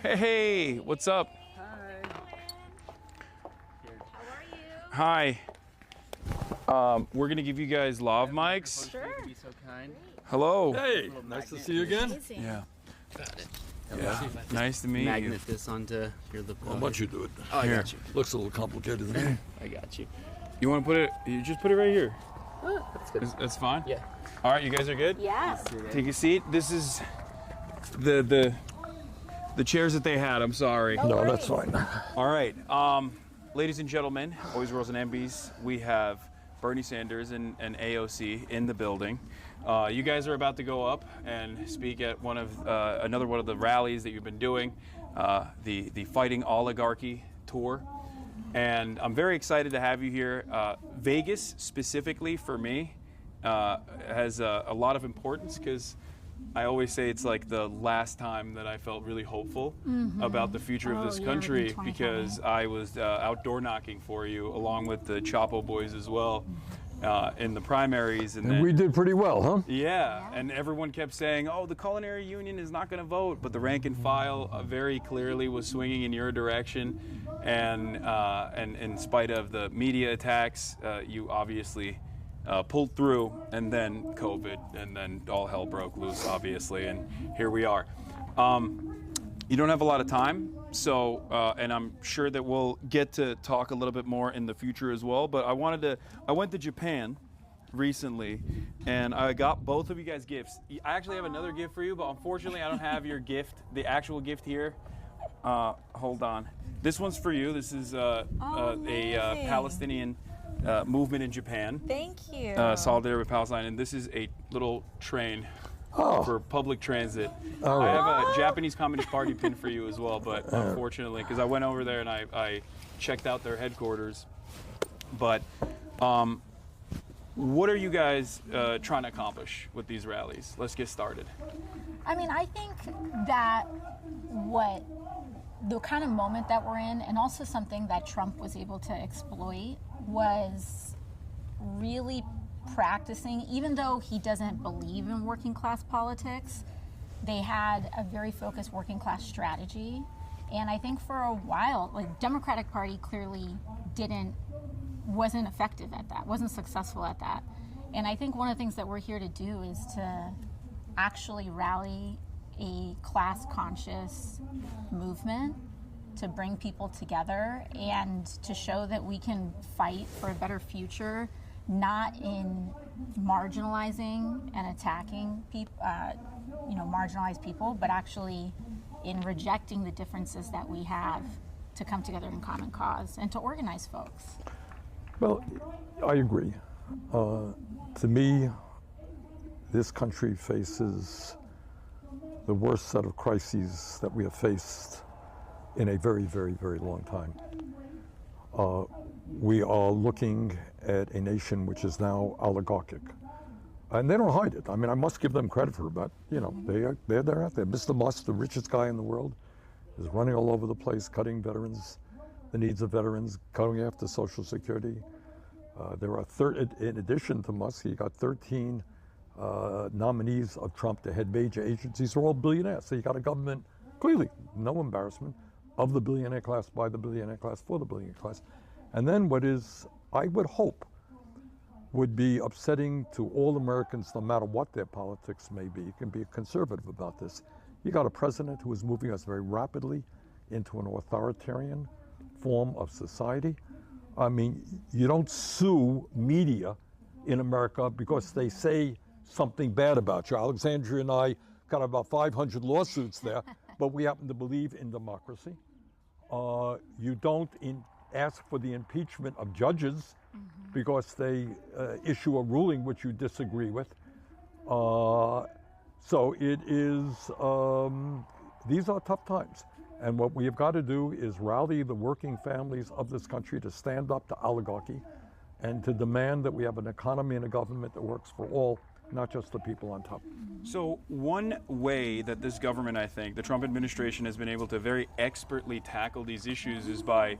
Hey, what's up? Hi. How are you? Hi. We're gonna give you guys lav mics. Sure. Be so kind. Hello. Hey, nice to see you again. Amazing. Yeah. Got it. Yeah. Nice to meet Magnet this onto your lip. How much you do it? Oh, I Here. got you. Looks a little complicated to me. I got you. You want to put it? You just put it right here. That's good. That's fine. Yeah. All right, you guys are good. Yeah. Take a seat. This is the chairs that they had. I'm sorry. No, that's fine. All right, ladies and gentlemen, boys, girls, and MBs, we have Bernie Sanders and AOC in the building. You guys are about to go up and speak at another one of the rallies that you've been doing, the Fighting Oligarchy tour. And I'm very excited to have you here. Vegas, specifically for me, has a lot of importance because I always say it's like the last time that I felt really hopeful about the future of this country because I was outdoor knocking for you along with the Chapo boys as well in the primaries. And then, We did pretty well, huh? yeah, and everyone kept saying, oh, the culinary union is not going to vote, but the rank and file very clearly was swinging in your direction. And in spite of the media attacks, you obviously pulled through, and then COVID, and then all hell broke loose, obviously, and here we are. You don't have a lot of time, so, and I'm sure that we'll get to talk a little bit more in the future as well, but I went to Japan recently, and I got both of you guys gifts. I actually have another gift for you, but unfortunately I don't have your gift, the actual gift here. Hold on. This one's for you. This is a Palestinian movement in Japan. Thank you. Solidarity with Palestine, and this is a little train for public transit. All I right. have a Japanese Communist Party pin for you as well, but unfortunately, because I went over there and I checked out their headquarters. But what are you guys trying to accomplish with these rallies? Let's get started. I mean, I think that the kind of moment that we're in, and also something that Trump was able to exploit, was really practicing, even though he doesn't believe in working class politics, they had a very focused working class strategy. And I think for a while, like, Democratic Party clearly wasn't effective at that, wasn't successful at that. And I think one of the things that we're here to do is to actually rally a class-conscious movement to bring people together and to show that we can fight for a better future, not in marginalizing and attacking people, marginalized people, but actually in rejecting the differences that we have to come together in common cause and to organize folks. Well, I agree. To me, this country faces the worst set of crises that we have faced in a very, very, very long time. We are looking at a nation which is now oligarchic. And they don't hide it. I mean, I must give them credit for it, but, they're out there. Mr. Musk, the richest guy in the world, is running all over the place, cutting the needs of veterans, going after Social Security. There are, in addition to Musk, he got 13 nominees of Trump to head major agencies. They're all billionaires. So you got a government, clearly, no embarrassment, of the billionaire class, by the billionaire class, for the billionaire class. And then what is, I would hope, would be upsetting to all Americans, no matter what their politics may be. You can be conservative about this. You got a president who is moving us very rapidly into an authoritarian form of society. I mean, you don't sue media in America because they say something bad about you. Alexandria and I got about 500 lawsuits there, but we happen to believe in democracy. You don't ask for the impeachment of judges because they issue a ruling which you disagree with. So it is, these are tough times. And what we have got to do is rally the working families of this country to stand up to oligarchy and to demand that we have an economy and a government that works for all, not just the people on top. So one way that this government, I think, the Trump administration has been able to very expertly tackle these issues is by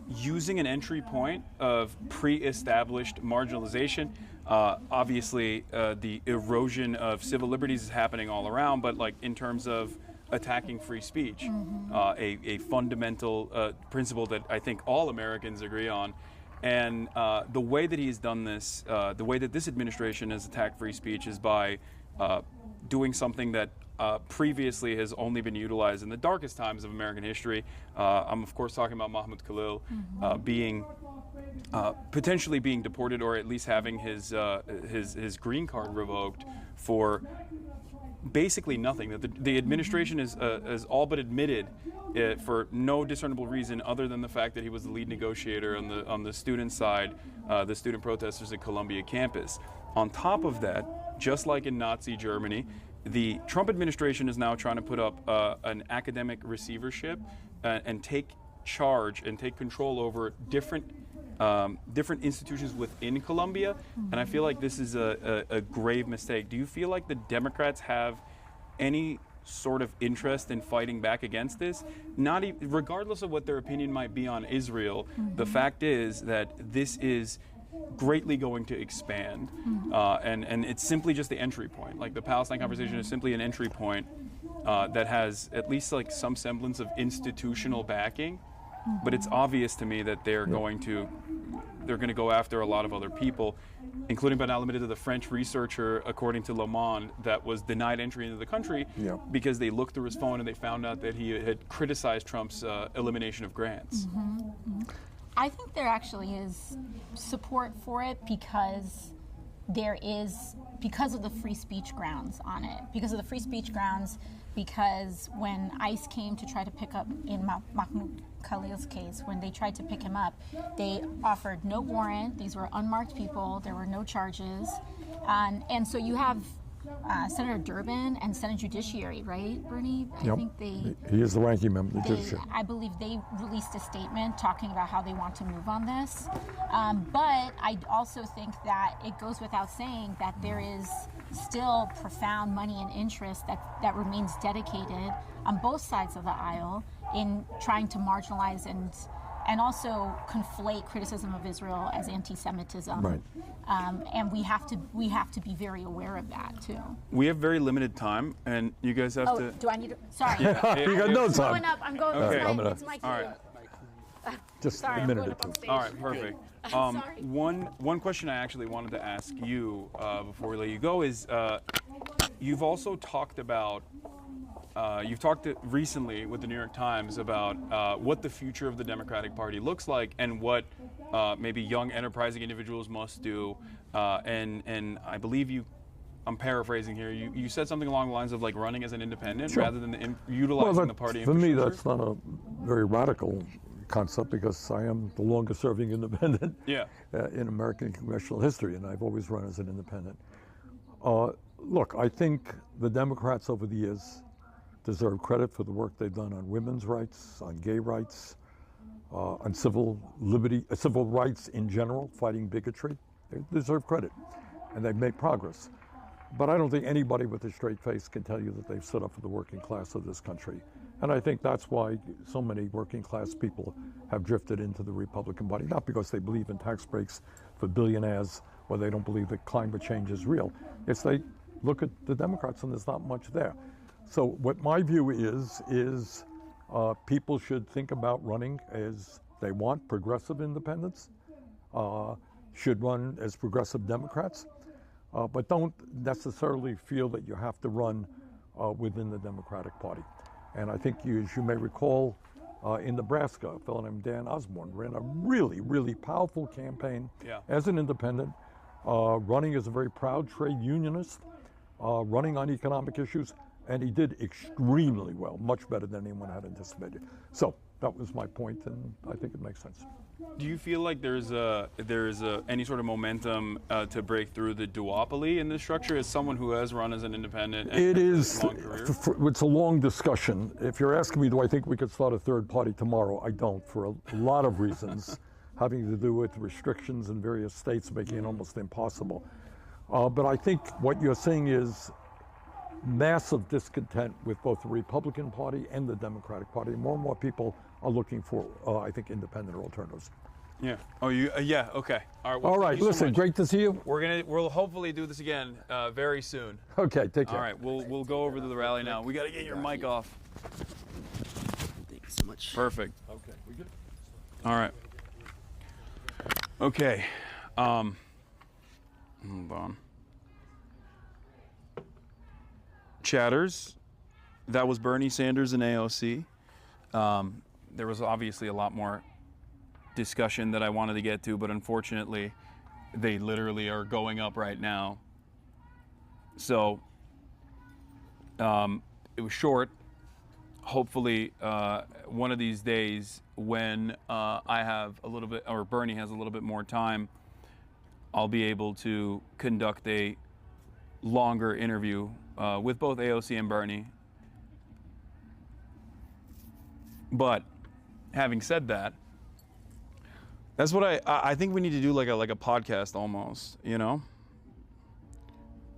using an entry point of pre-established marginalization. Obviously, the erosion of civil liberties is happening all around, but like in terms of attacking free speech, a fundamental principle that I think all Americans agree on. And the way that he's done this, the way that this administration has attacked free speech is by doing something that previously has only been utilized in the darkest times of American history. I'm of course talking about Mahmoud Khalil being potentially being deported, or at least having his green card revoked for basically nothing. That the administration has all but admitted it for no discernible reason other than the fact that he was the lead negotiator on the student side, the student protesters at Columbia campus. On top of that, just like in Nazi Germany, the Trump administration is now trying to put up an academic receivership and take charge and take control over different institutions within Columbia, and I feel like this is a grave mistake. Do you feel like the Democrats have any sort of interest in fighting back against this? Regardless of what their opinion might be on Israel, the fact is that this is greatly going to expand, and it's simply just the entry point. Like the Palestine conversation is simply an entry point that has at least like some semblance of institutional backing. But it's obvious to me that they're going to go after a lot of other people, including but not limited to the French researcher, according to Le Monde, that was denied entry into the country because they looked through his phone and they found out that he had criticized Trump's elimination of grants. I think there actually is support for it because of the free speech grounds on it. Because when ICE came to try to pick up, in Mahmoud Khalil's case, when they tried to pick him up, they offered no warrant. These were unmarked people. There were no charges. And so you have Senator Durbin and Senate Judiciary, right, Bernie? I think he is the ranking member of the Judiciary. I believe they released a statement talking about how they want to move on this. But I also think that it goes without saying that there is still profound money and interest that remains dedicated on both sides of the aisle in trying to marginalize and also conflate criticism of Israel as anti-Semitism. Right. And we have to be very aware of that too. We have very limited time, and you guys have to. Do I need to? Sorry. You got no I'm time. going up. I'm going. Okay. It's my cue. All right. Just Sorry, a minute I'm or going up on two. stage. All right, perfect. Sorry. One question I actually wanted to ask you before we let you go is, you've also talked about, you've talked recently with the New York Times about what the future of the Democratic Party looks like and what maybe young enterprising individuals must do. And I believe I'm paraphrasing here, you said something along the lines of like running as an independent rather than utilizing the party for me, infrastructure. that's not a very radical concept because I am the longest serving independent in American congressional history, and I've always run as an independent. Look, I think the Democrats over the years deserve credit for the work they've done on women's rights, on gay rights, on civil rights in general, fighting bigotry. They deserve credit, and they've made progress. But I don't think anybody with a straight face can tell you that they've stood up for the working class of this country. And I think that's why so many working class people have drifted into the Republican Party, not because they believe in tax breaks for billionaires or they don't believe that climate change is real. It's they look at the Democrats and there's not much there. So what my view is people should think about running as they want. Progressive independents should run as progressive Democrats, but don't necessarily feel that you have to run within the Democratic Party. And I think as you may recall, in Nebraska, a fellow named Dan Osborne ran a really, really powerful campaign as an independent, running as a very proud trade unionist, running on economic issues, and he did extremely well, much better than anyone had anticipated. So that was my point, and I think it makes sense. Do you feel like there's any sort of momentum to break through the duopoly in this structure as someone who has run as an independent? It is. A long career? It's a long discussion. If you're asking me, do I think we could start a third party tomorrow? I don't, for a lot of reasons, having to do with restrictions in various states making it almost impossible. But I think what you're seeing is massive discontent with both the Republican Party and the Democratic Party. More and more people are looking for, I think, independent alternatives. Yeah. Oh, you? Yeah. Okay. All right. Well, All thank right, you so listen, much. great to see you. We'll hopefully do this again very soon. Okay, take care. All right. We'll go over to the rally now. We got to get your mic off. Thank you so much. Perfect. Okay, we good? All right. Okay. Hold on. Chatters. That was Bernie Sanders and AOC. There was obviously a lot more discussion that I wanted to get to, but unfortunately, they literally are going up right now. So it was short. Hopefully, one of these days, when I have a little bit, or Bernie has a little bit more time, I'll be able to conduct a longer interview with both AOC and Bernie. But having said that, that's what I think we need to do, like a podcast almost, you know?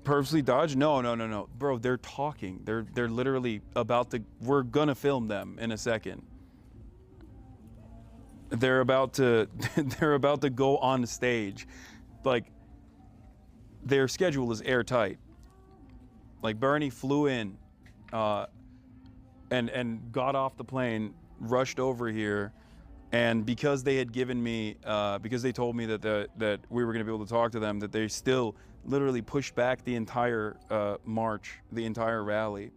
Purposely dodge? No. Bro, they're talking. They're literally about to, we're gonna film them in a second. They're about to go on stage. Like, their schedule is airtight. Like, Bernie flew in and got off the plane, rushed over here, and because they had given me, because they told me that we were going to be able to talk to them, that they still literally pushed back the entire march, the entire rally.